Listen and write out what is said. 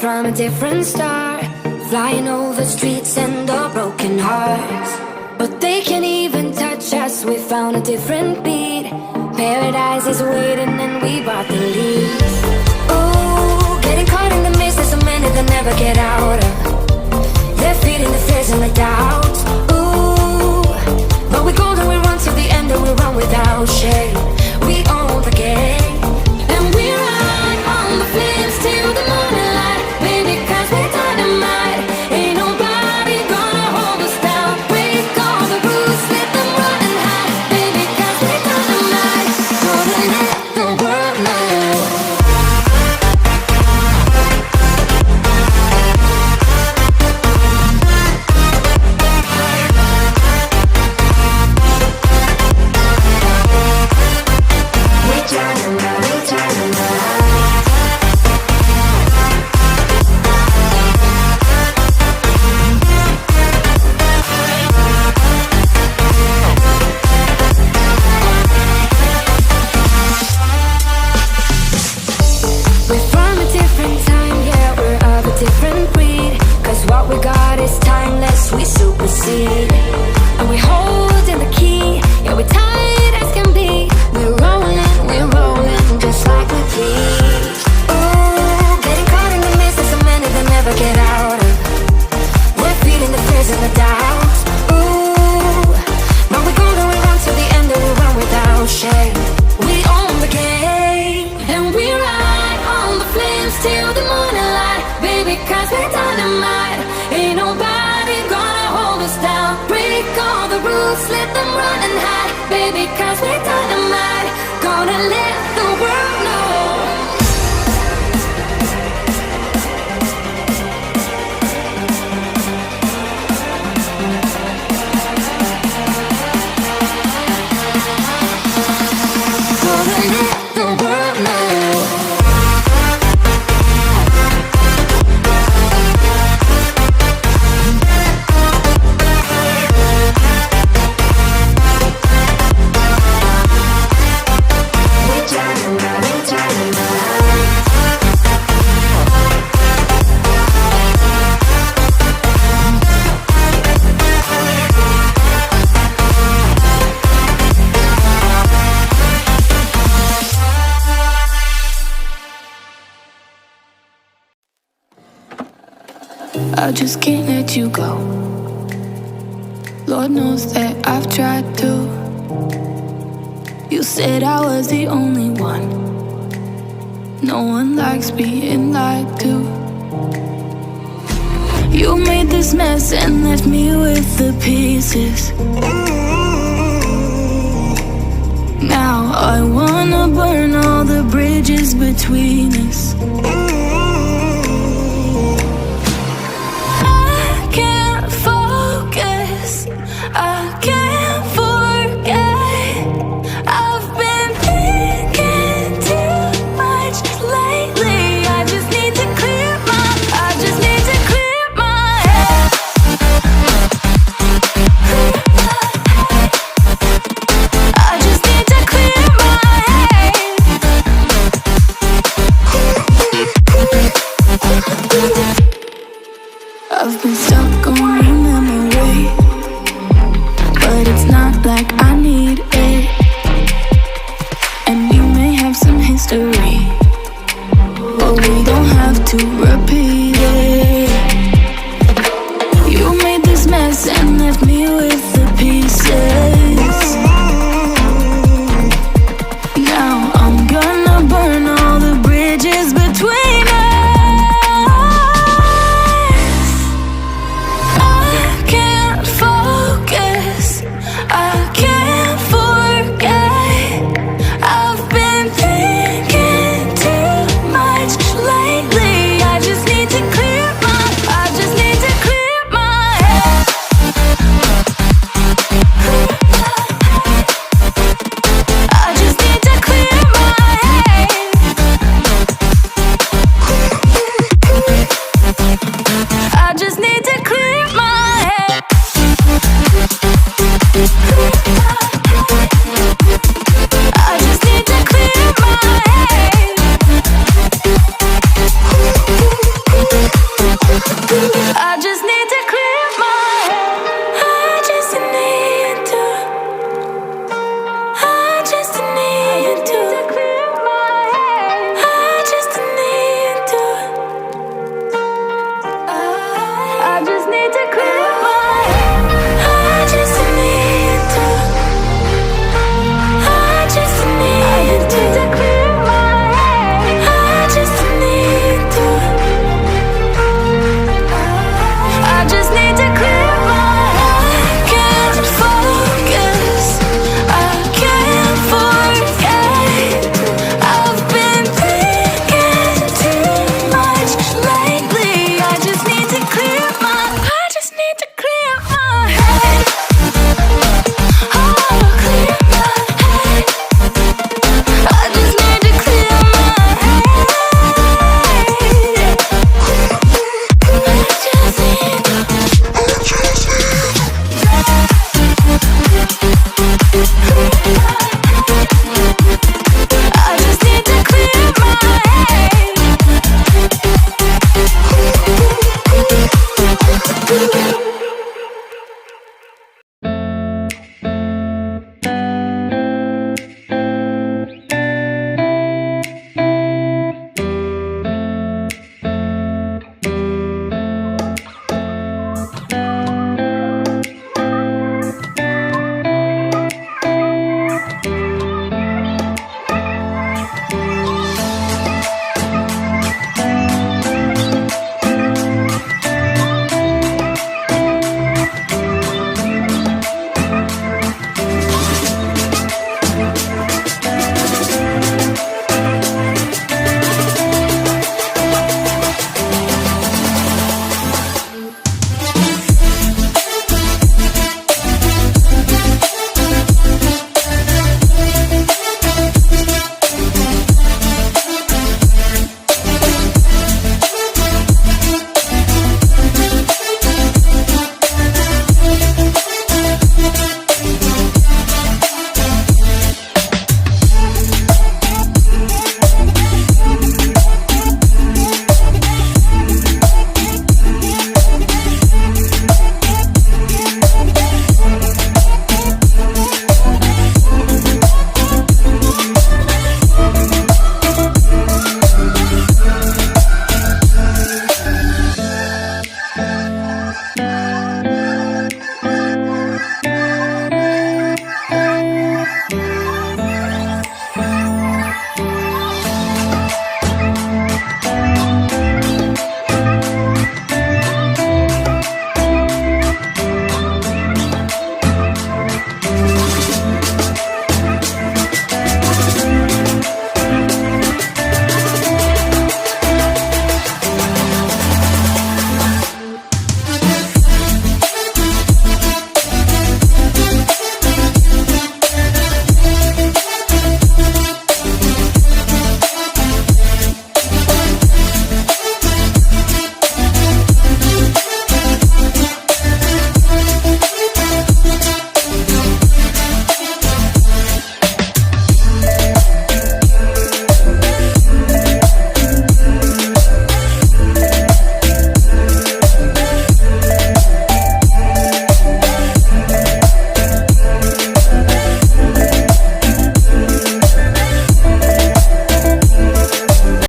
From a different star, flying over streets and our broken hearts. But they can't even touch us, we found a different beat. Paradise is waiting and we bought the lead. Oh, getting caught in the mist, there's so many that never get out of. They're feeding the fears and the doubts. Ooh, but we golden, we run to the end and we run without shame. We own the game, and we ride on the flames till the morning light. Baby, 'cause we're dynamite. Ain't nobody gonna hold us down. Break all the rules, let them run and hide. Baby, 'cause we're dynamite. Gonna let the world know. We're dynamite, we're dynamite. Different breed, 'cause what we got is timeless, we supersede. And we hold in the key, yeah, we're tight as can be. We're rolling, just like we please. Ooh, getting caught in the mist, there's so many that never get out of. We're feeding the fears and the doubts. Ooh, but we're gonna run to the end and we run without shame. We own the game, and we ride on the flames till the morning light. Baby, 'cause we're dynamite. Ain't nobody gonna hold us down. Break all the rules, let them run and hide. Baby, 'cause we're dynamite. Gonna let the world know. Gonna let the world know. I just can't let you go. Lord knows that I've tried to. You said I was the only one. No one likes being lied to. You made this mess and left me with the pieces. Now I wanna burn all the bridges between us.